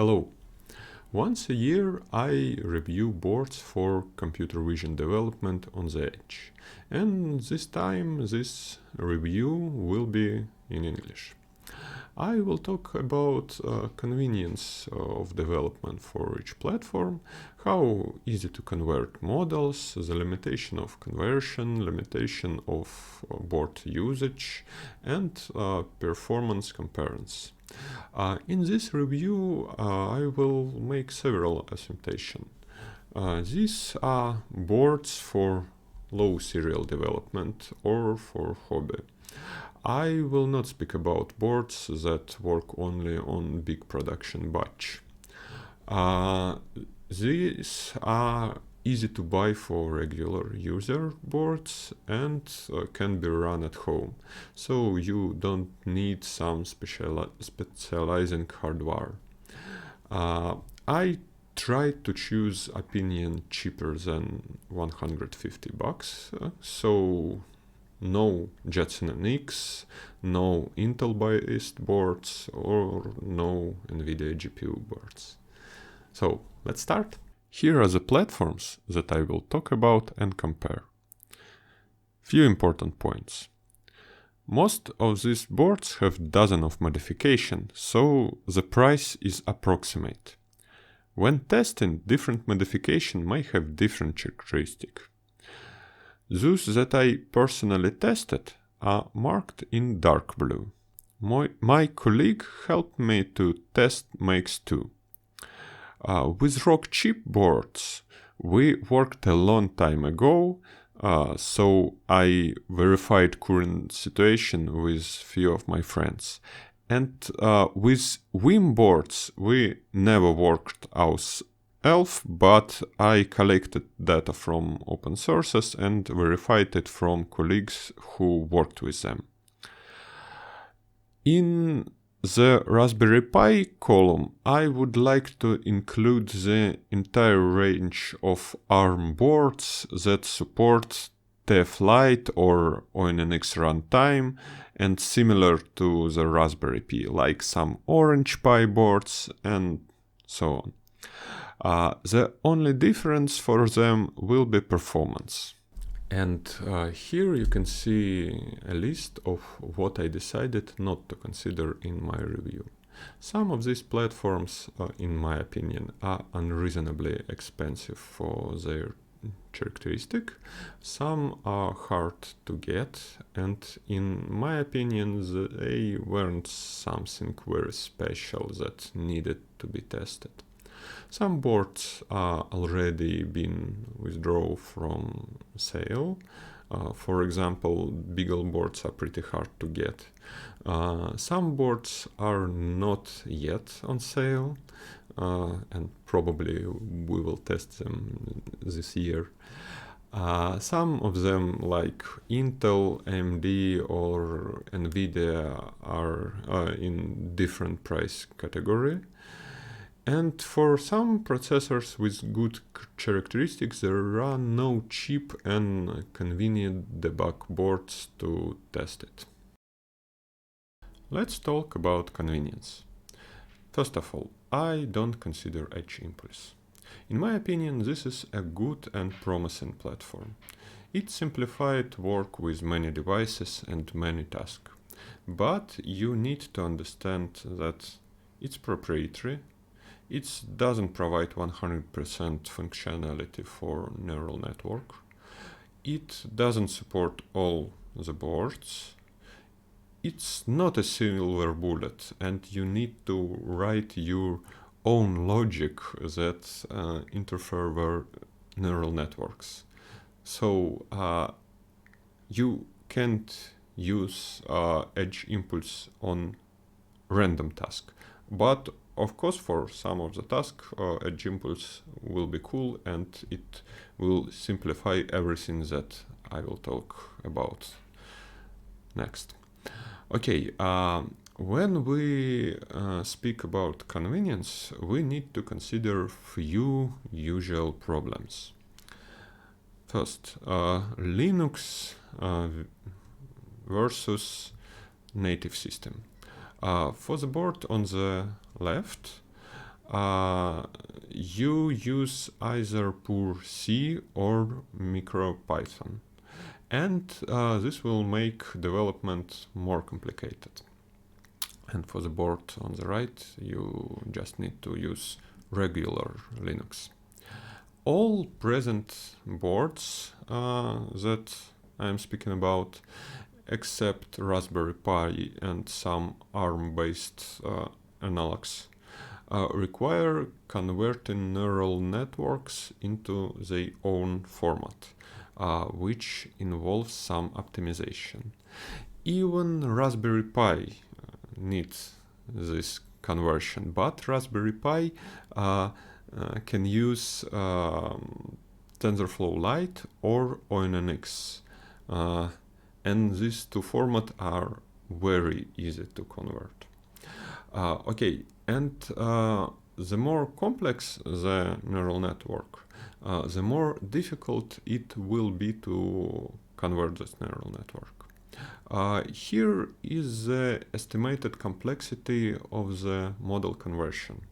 Hello. Once a year I review boards for computer vision development on the edge. And this time this review will be in English. I will talk about convenience of development for each platform, how easy to convert models, the limitation of conversion, limitation of board usage, and performance comparisons. In this review, I will make several assumptions. These are boards for low serial development or for hobby. I will not speak about boards that work only on big production batch. These are easy to buy for regular user boards and can be run at home, so you don't need some specializing hardware. I tried to choose opinion cheaper than $150, so no Jetson NX, no Intel-based boards, or no NVIDIA GPU boards. So let's start. Here are the platforms that I will talk about and compare. Few important points. Most of these boards have dozens of modifications, so the price is approximate. When testing, different modifications may have different characteristics. Those that I personally tested are marked in dark blue. My colleague helped me to test MAIX-II. With RockChip boards, we worked a long time ago, so I verified current situation with few of my friends. And with VIM boards, we never worked ourselves, but I collected data from open sources and verified it from colleagues who worked with them. In the Raspberry Pi column, I would like to include the entire range of ARM boards that support TF Lite or ONNX runtime and similar to the Raspberry Pi, like some Orange Pi boards and so on. The only difference for them will be performance. And here you can see a list of what I decided not to consider in my review. Some of these platforms, in my opinion, are unreasonably expensive for their characteristic. Some are hard to get, and in my opinion, they weren't something very special that needed to be tested. Some boards are already been withdrawn from sale. For example, Beagle boards are pretty hard to get. Some boards are not yet on sale, and probably we will test them this year. Some of them, like Intel, AMD, or NVIDIA, are in different price category. And for some processors with good characteristics, there are no cheap and convenient debug boards to test it. Let's talk about convenience. First of all, I don't consider Edge Impulse. In my opinion, this is a good and promising platform. It simplified work with many devices and many tasks. But you need to understand that it's proprietary. It doesn't provide 100% functionality for neural network. It doesn't support all the boards. It's not a silver bullet, and you need to write your own logic that interfere with neural networks. So you can't use Edge Impulse on random task. But of course, for some of the tasks, Edge Impulse will be cool, and it will simplify everything that I will talk about next. Okay, when we speak about convenience, we need to consider few usual problems. First, Linux versus native system. For the board on the left, you use either pure C or MicroPython. And this will make development more complicated. And for the board on the right, you just need to use regular Linux. All present boards that I'm speaking about, except Raspberry Pi and some ARM-based analogs, require converting neural networks into their own format, which involves some optimization. Even Raspberry Pi needs this conversion, but Raspberry Pi can use TensorFlow Lite or ONNX, and these two formats are very easy to convert. Okay, and the more complex the neural network, the more difficult it will be to convert this neural network. Here is the estimated complexity of the model conversion.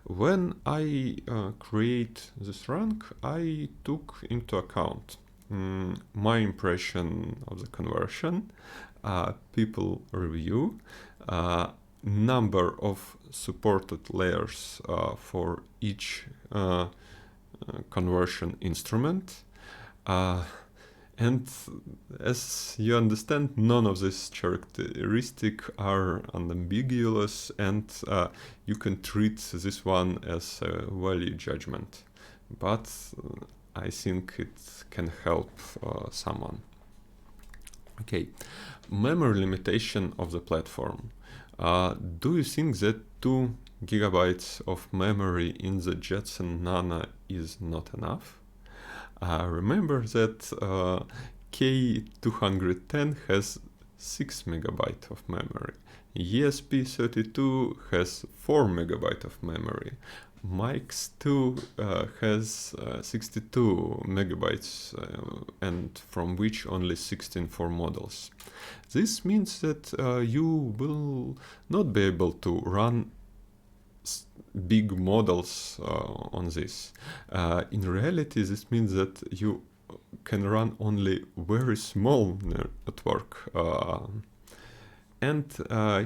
When I create this rank, I took into account my impression of the conversion, people review, number of supported layers for each conversion instrument, and as you understand, none of these characteristics are unambiguous, and you can treat this one as a value judgment. But I think it can help someone. Okay, memory limitation of the platform. Do you think that 2 GB of memory in the Jetson Nano is not enough? Remember that k210 has 6 MB of memory. ESP32 has 4 MB of memory. MAIX-II has 62 megabytes, and from which only 16 for models. This means that you will not be able to run big models on this. In reality, this means that you can run only very small network. And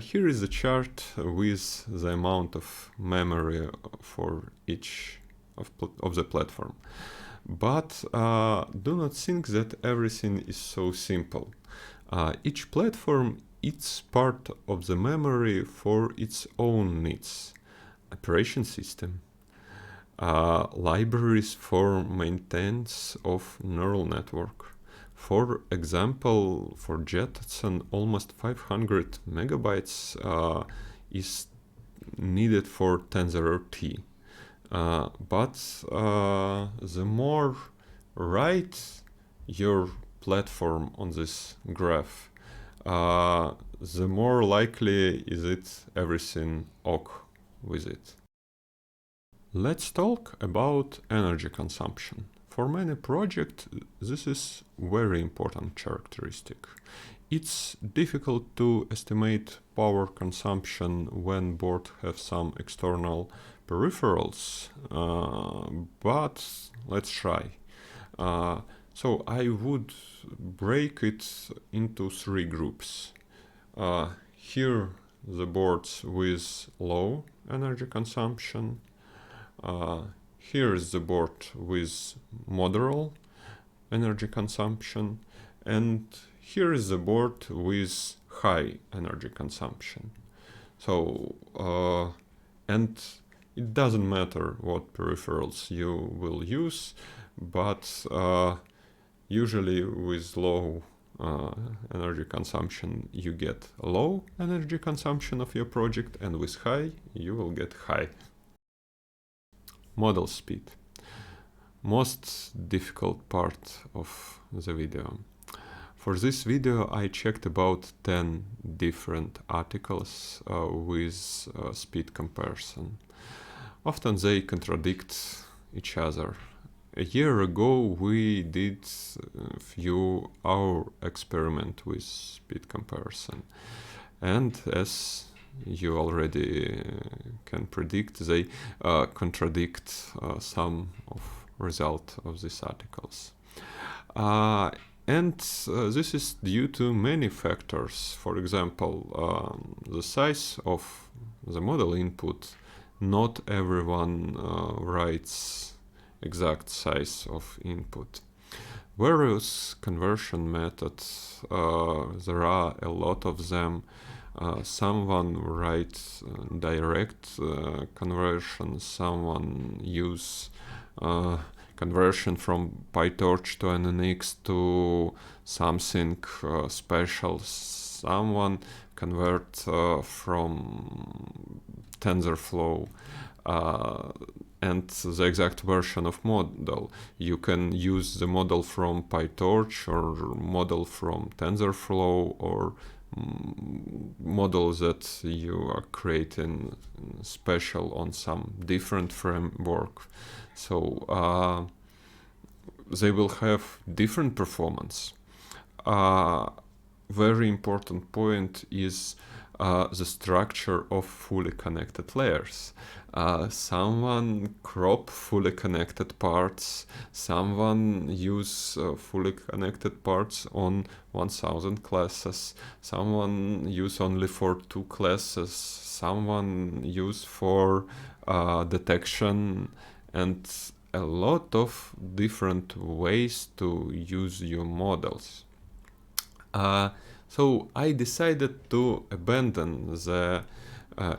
here is a chart with the amount of memory for each of the platform. But do not think that everything is so simple. Each platform eats part of the memory for its own needs. Operation system, libraries for maintenance of neural network. For example, for Jetson, almost 500 megabytes is needed for TensorRT. But the more right your platform on this graph, the more likely is it everything ok with it. Let's talk about energy consumption. For many projects, this is very important characteristic. It's difficult to estimate power consumption when board have some external peripherals, but let's try. So I would break it into 3 groups. Here the boards with low energy consumption. Here is the board with moderate energy consumption, and here is the board with high energy consumption. So, and it doesn't matter what peripherals you will use, but usually with low energy consumption you get low energy consumption of your project, and with high you will get high. Model speed. Most difficult part of the video. For this video I checked about 10 different articles with speed comparison. Often they contradict each other. A year ago we did a few hour experiment with speed comparison, and as you already can predict, they contradict some of result of these articles. And this is due to many factors. For example, the size of the model input. Not everyone writes exact size of input. Various conversion methods, there are a lot of them. Someone writes direct conversion, someone use conversion from PyTorch to NNX to something special, someone convert from TensorFlow and the exact version of model. You can use the model from PyTorch or model from TensorFlow or model that you are creating special on some different framework. So they will have different performance. Very important point is the structure of fully connected layers. Someone crop fully connected parts, someone use fully connected parts on 1000 classes, someone use only for 2 classes, someone use for detection, and a lot of different ways to use your models. So I decided to abandon the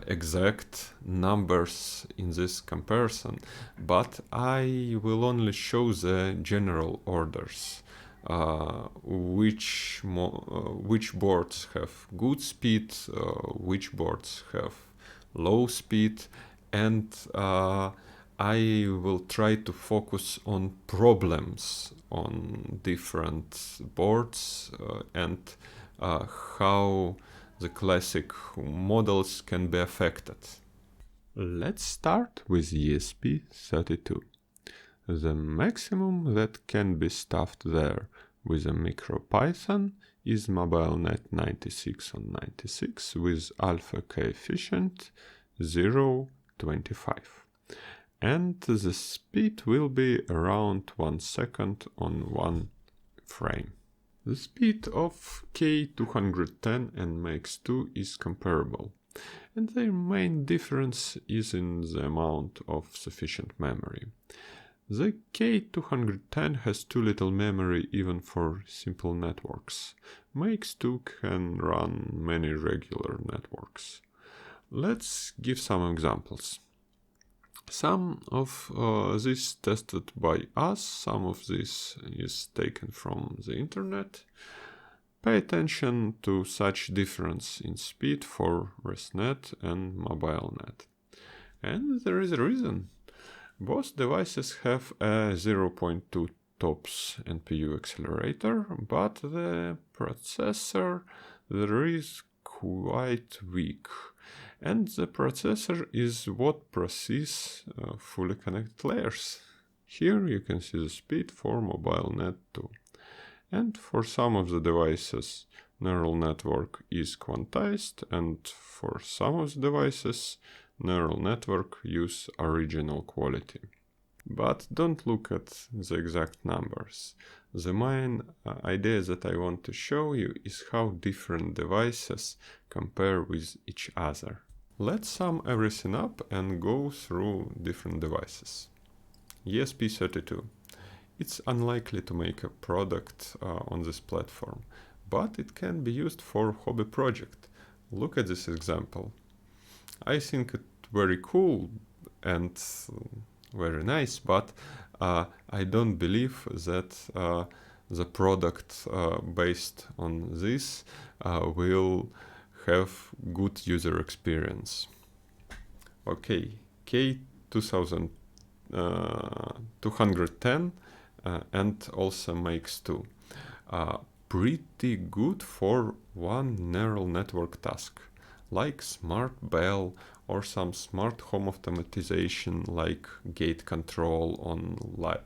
exact numbers in this comparison, but I will only show the general orders. Which boards have good speed, which boards have low speed, and I will try to focus on problems on different boards and how the classic models can be affected. Let's start with ESP32. The maximum that can be stuffed there with a MicroPython is MobileNet 96 on 96 with alpha coefficient 0.25. And the speed will be around 1 second on 1 frame. The speed of k210 and MAIX-II is comparable, and their main difference is in the amount of sufficient memory. The k210 has too little memory even for simple networks. MAIX-II can run many regular networks. Let's give some examples. Some of this tested by us, some of this is taken from the internet. Pay attention to such difference in speed for ResNet and MobileNet. And there is a reason. Both devices have a 0.2 TOPS NPU accelerator, but the processor there is quite weak. And the processor is what processes fully connected layers. Here you can see the speed for MobileNet 2. And for some of the devices, neural network is quantized, and for some of the devices, neural network use original quality. But don't look at the exact numbers. The main idea that I want to show you is how different devices compare with each other. Let's sum everything up and go through different devices. ESP32. It's unlikely to make a product on this platform, but it can be used for hobby project. Look at this example. I think it very cool and very nice, but I don't believe that the product based on this will have good user experience. Okay, k210 and also MAIX-II. Pretty good for one neural network task, like smart bell or some smart home automatization like gate control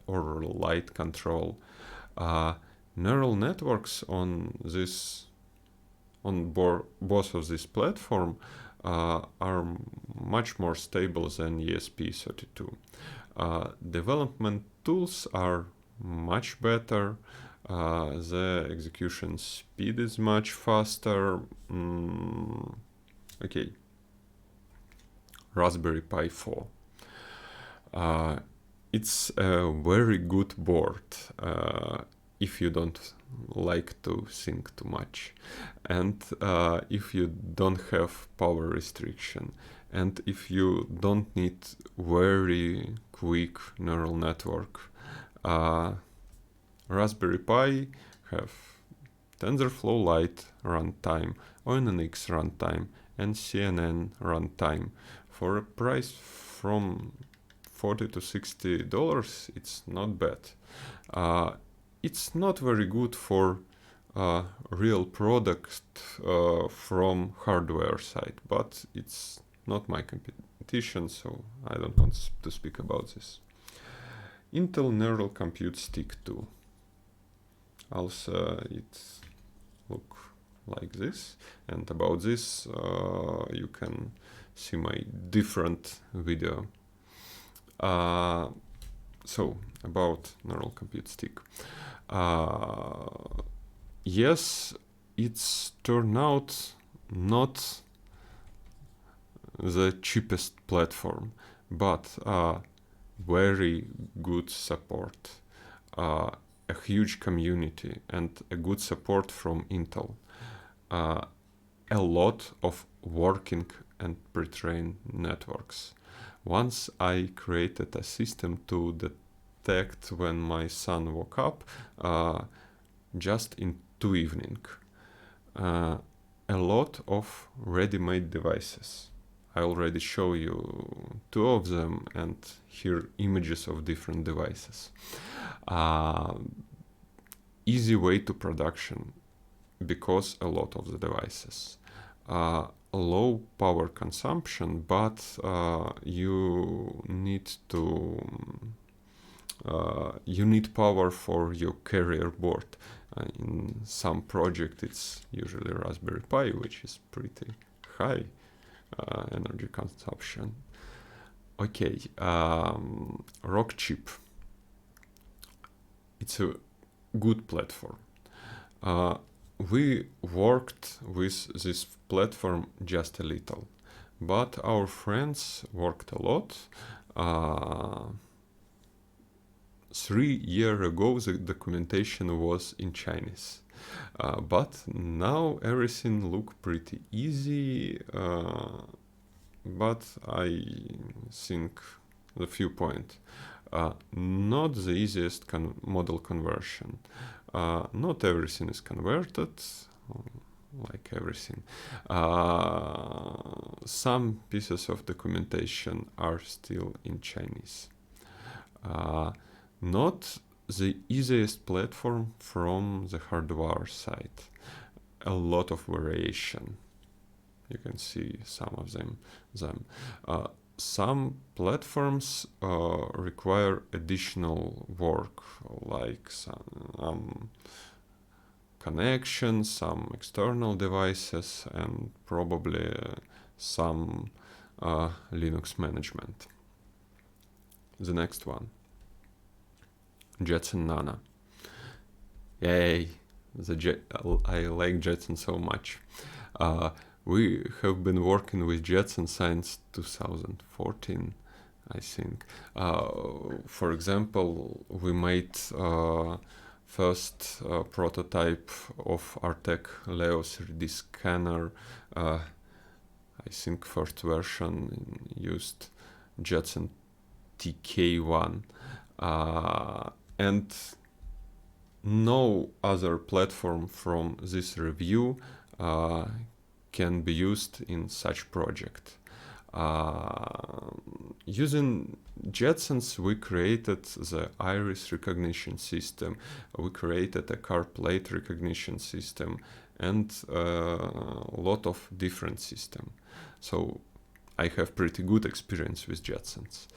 or light control. Neural networks on both of this platform are much more stable than ESP32. Development tools are much better. The execution speed is much faster. Okay, Raspberry Pi 4. It's a very good board if you don't like to think too much, and if you don't have power restriction, and if you don't need very quick neural network. Raspberry Pi have TensorFlow Lite runtime, ONNX runtime, and CNN runtime. For a price from $40 to $60, it's not bad. It's not very good for real product from hardware side, but it's not my competition, so I don't want to speak about this. Intel Neural Compute Stick 2. Also, it look like this, and about this you can see my different video. So about Neural Compute Stick. Yes, it's turned out not the cheapest platform, but very good support, a huge community, and a good support from Intel. A lot of working and pre-trained networks. Once I created a system to detect when my son woke up, just in 2 evenings. A lot of ready-made devices. I already show you 2 of them, and here images of different devices. Easy way to production because a lot of the devices. Low power consumption, but you need power for your carrier board. In some project, it's usually Raspberry Pi, which is pretty high energy consumption. Okay, RockChip. It's a good platform. We worked with this platform just a little, but our friends worked a lot. 3 years ago, the documentation was in Chinese, but now everything look pretty easy. But I think the few points. Not the easiest model conversion. Not everything is converted, like everything. Some pieces of documentation are still in Chinese. Not the easiest platform from the hardware side. A lot of variation. You can see some of them. Some platforms require additional work, like some connections, some external devices, and probably some Linux management. The next one, Jetson Nano. Yay! I like Jetson so much. We have been working with Jetson since 2014, I think. For example, we made first prototype of Artec Leo 3D scanner. I think first version used Jetson TK1. And no other platform from this review can be used in such project. Using Jetsons, we created the iris recognition system, we created a car plate recognition system, and a lot of different systems. So I have pretty good experience with Jetsons.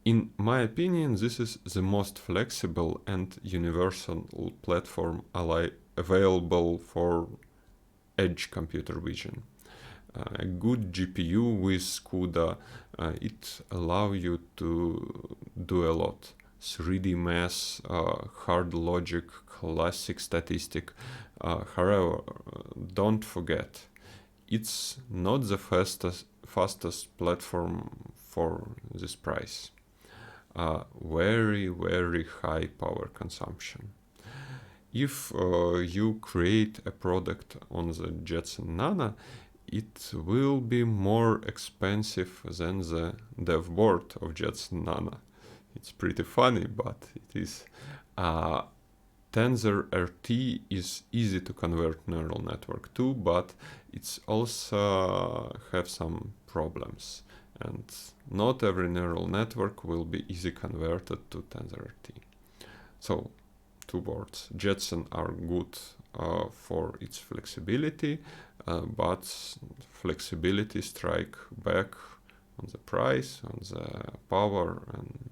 In my opinion, this is the most flexible and universal platform available for edge computer vision. a good GPU with CUDA, it allows you to do a lot. 3D math, hard logic, classic statistic. However, don't forget, it's not the fastest platform for this price. Very, very high power consumption. If you create a product on the Jetson Nano, it will be more expensive than the dev board of Jetson Nano. It's pretty funny, but it is. Tensor RT is easy to convert neural network to, but it's also have some problems. And not every neural network will be easy converted to Tensor RT. So, two boards. Jetson are good for its flexibility, but flexibility strike back on the price, on the power, and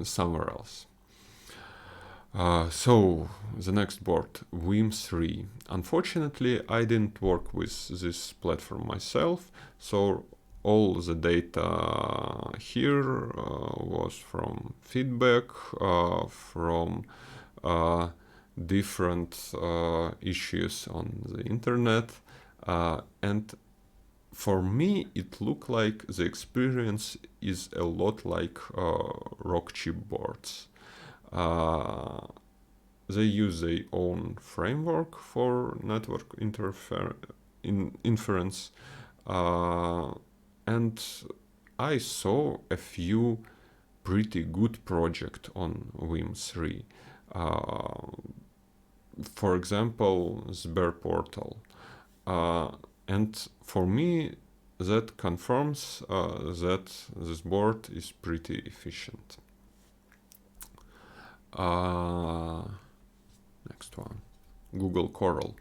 somewhere else. So the next board, VIM-3. Unfortunately, I didn't work with this platform myself, so all the data here was from feedback, from different issues on the internet, and for me it looked like the experience is a lot like RockChip boards. They use their own framework for network inference, and I saw a few pretty good projects on VIM-3. For example, Sber Portal. And for me, that confirms that this board is pretty efficient. Next one, Google Coral.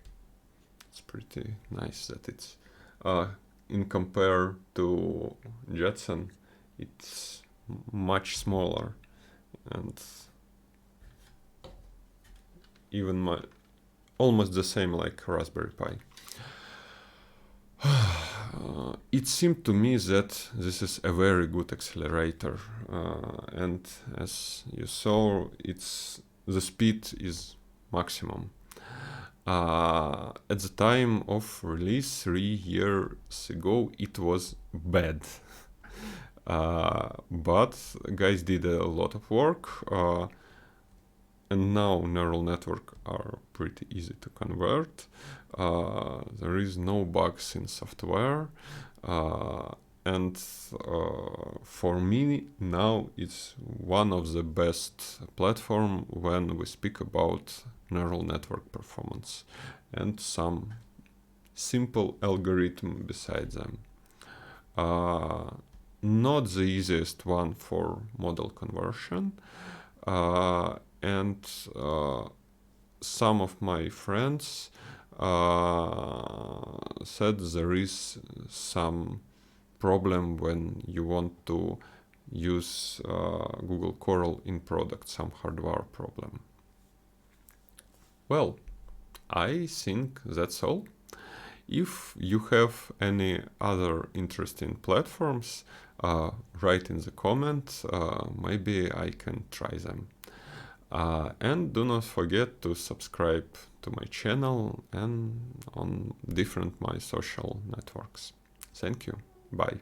It's pretty nice that it's in compare to Jetson, it's much smaller and even almost the same like Raspberry Pi. It seemed to me that this is a very good accelerator, and as you saw, the speed is maximum. At the time of release 3 years ago, it was bad, but guys did a lot of work, and now neural network are pretty easy to convert. There is no bugs in software, and for me now it's one of the best platform when we speak about neural network performance and some simple algorithm beside them. Not the easiest one for model conversion, and some of my friends said there is some problem when you want to use Google Coral in product, some hardware problem. Well, I think that's all. If you have any other interesting platforms, write in the comments, maybe I can try them. And do not forget to subscribe to my channel and on different my social networks. Thank you. Bye.